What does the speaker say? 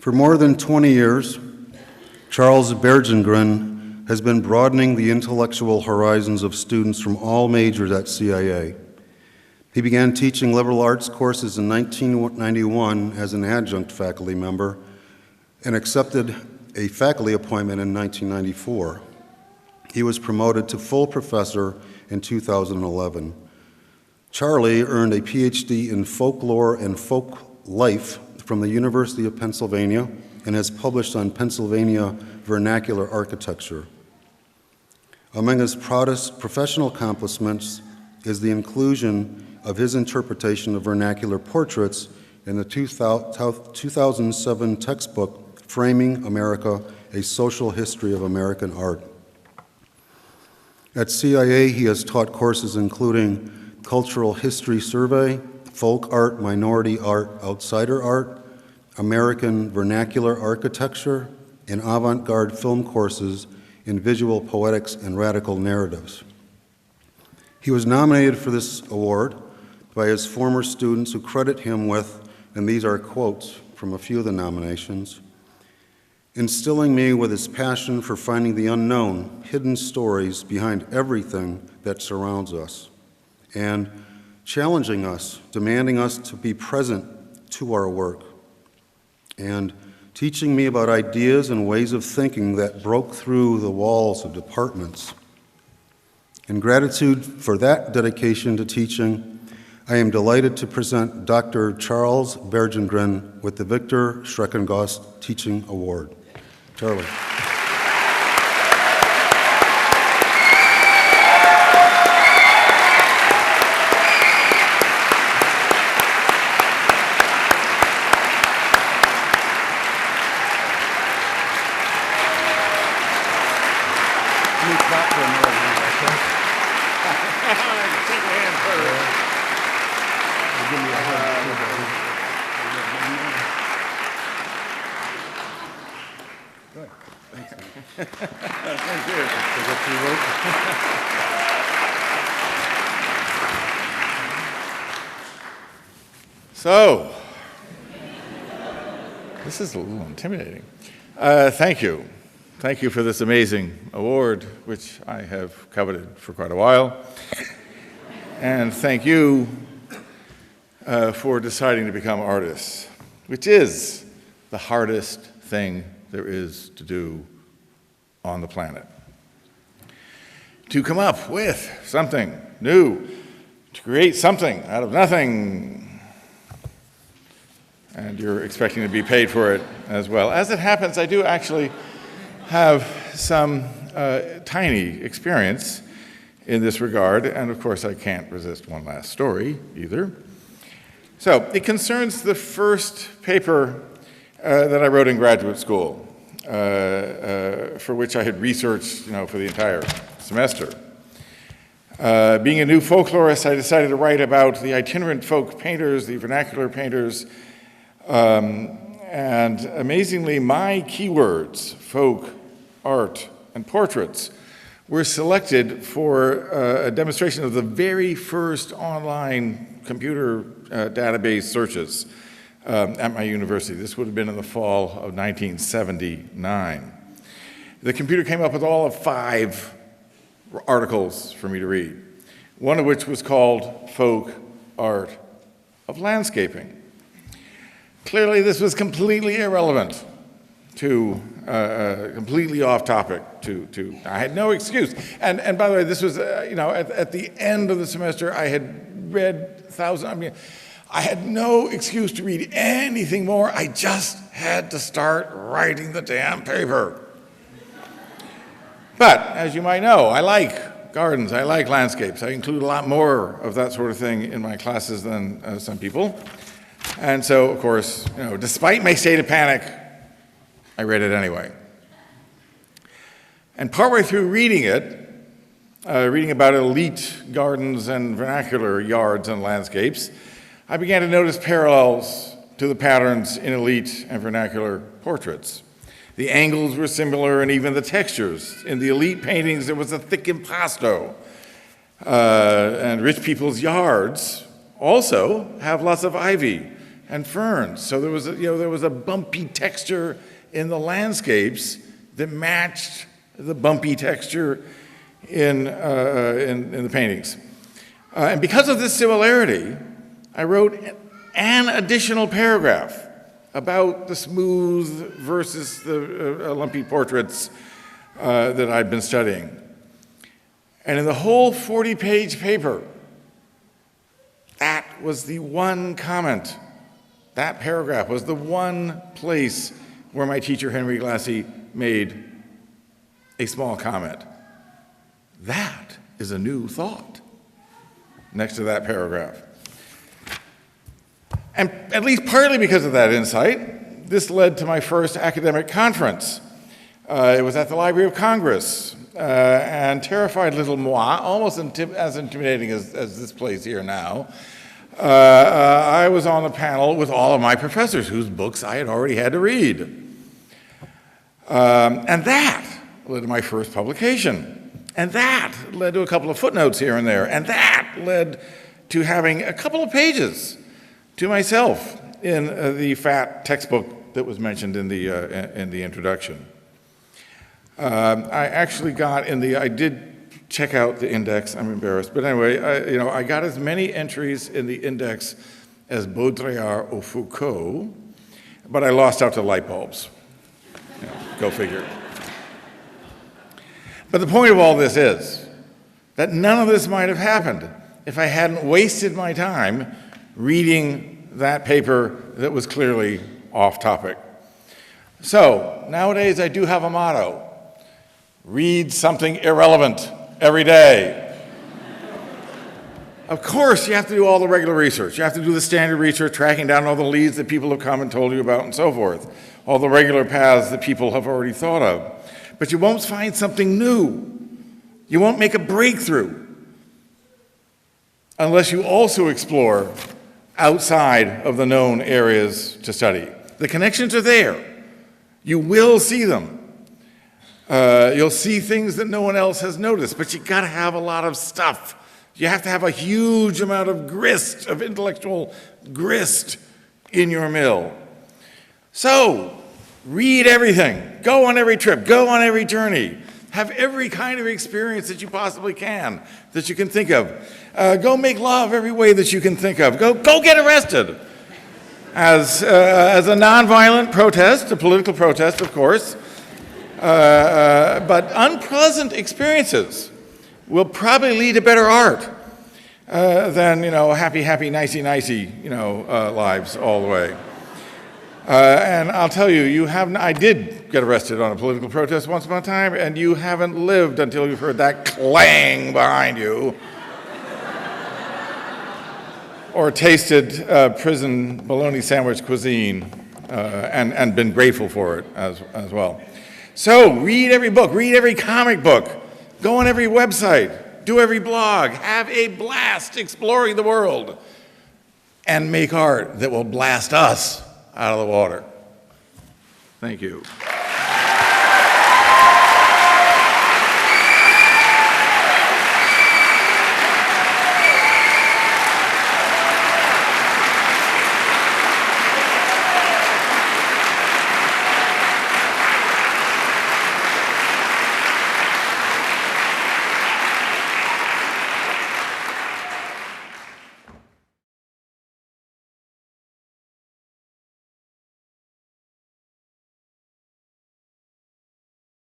For more than 20 years, Charles Bergengren has been broadening the intellectual horizons of students from all majors at CIA. He began teaching liberal arts courses in 1991 as an adjunct faculty member and accepted a faculty appointment in 1994. He was promoted to full professor in 2011. Charlie earned a PhD in folklore and folk life from the University of Pennsylvania and has published on Pennsylvania vernacular architecture. Among his proudest professional accomplishments is the inclusion of his interpretation of vernacular portraits in the 2007 textbook, Framing America, A Social History of American Art. At CIA, he has taught courses including Cultural History Survey, Folk Art, Minority Art, Outsider Art, American Vernacular Architecture, and avant-garde film courses in visual poetics and radical narratives. He was nominated for this award by his former students who credit him with, and these are quotes from a few of the nominations, instilling me with his passion for finding the unknown, hidden stories behind everything that surrounds us, and challenging us, demanding us to be present to our work, and teaching me about ideas and ways of thinking that broke through the walls of departments. In gratitude for that dedication to teaching, I am delighted to present Dr. Charles Bergengren with the Viktor Schreckengost Teaching Award. Charlie. So, this is a little intimidating. Thank you. Thank you for this amazing award, which I have coveted for quite a while. And thank you for deciding to become artists, which is the hardest thing there is to do on the planet. To come up with something new, to create something out of nothing, and you're expecting to be paid for it as well. As it happens, I do actually have some tiny experience in this regard, and of course I can't resist one last story either. So it concerns the first paper that I wrote in graduate school, for which I had researched, for the entire semester. Being a new folklorist, I decided to write about the itinerant folk painters, the vernacular painters, and amazingly, my keywords, folk, art, and portraits, were selected for a demonstration of the very first online computer database searches at my university. This would have been in the fall of 1979. The computer came up with all of 5 articles for me to read, one of which was called Folk Art of Landscaping. Clearly, this was completely irrelevant to, completely off topic to, I had no excuse. And by the way, this was, at the end of the semester, I had read I had no excuse to read anything more. I just had to start writing the damn paper. But, as you might know, I like gardens, I like landscapes. I include a lot more of that sort of thing in my classes than some people. And so, of course, despite my state of panic, I read it anyway. And partway through reading it, reading about elite gardens and vernacular yards and landscapes, I began to notice parallels to the patterns in elite and vernacular portraits. The angles were similar, and even the textures. In the elite paintings, there was a thick impasto. And rich people's yards also have lots of ivy and ferns. So there was a bumpy texture in the landscapes that matched the bumpy texture in the paintings. And because of this similarity, I wrote an additional paragraph about the smooth versus the lumpy portraits that I'd been studying. And in the whole 40-page paper, that was the one comment. That paragraph was the one place where my teacher, Henry Glassy, made a small comment. That is a new thought next to that paragraph. And at least partly because of that insight, this led to my first academic conference. It was at the Library of Congress, and terrified little moi, almost as intimidating as this place here now, I was on the panel with all of my professors whose books I had already had to read. And that led to my first publication. And that led to a couple of footnotes here and there. And that led to having a couple of pages to myself in the fat textbook that was mentioned in the introduction. I actually got I did check out the index, I'm embarrassed, but anyway, I got as many entries in the index as Baudrillard or Foucault, but I lost out to light bulbs. Go figure. But the point of all this is that none of this might have happened if I hadn't wasted my time reading that paper that was clearly off topic. So nowadays I do have a motto: read something irrelevant every day. Of course, you have to do all the regular research. You have to do the standard research, tracking down all the leads that people have come and told you about and so forth, all the regular paths that people have already thought of. But you won't find something new. You won't make a breakthrough unless you also explore outside of the known areas to study. The connections are there. You will see them. You'll see things that no one else has noticed, but you gotta have a lot of stuff. You have to have a huge amount of grist, of intellectual grist in your mill. So, read everything. Go on every trip. Go on every journey. Have every kind of experience that you possibly can, that you can think of. Go make love every way that you can think of. Go get arrested. As a nonviolent protest, a political protest, of course. But unpleasant experiences will probably lead to better art than, happy, nicey, lives all the way. And I'll tell you, I did get arrested on a political protest once upon a time, and you haven't lived until you've heard that clang behind you. Or tasted prison bologna sandwich cuisine and been grateful for it as well. So read every book, read every comic book, go on every website, do every blog, have a blast exploring the world, and make art that will blast us out of the water. Thank you.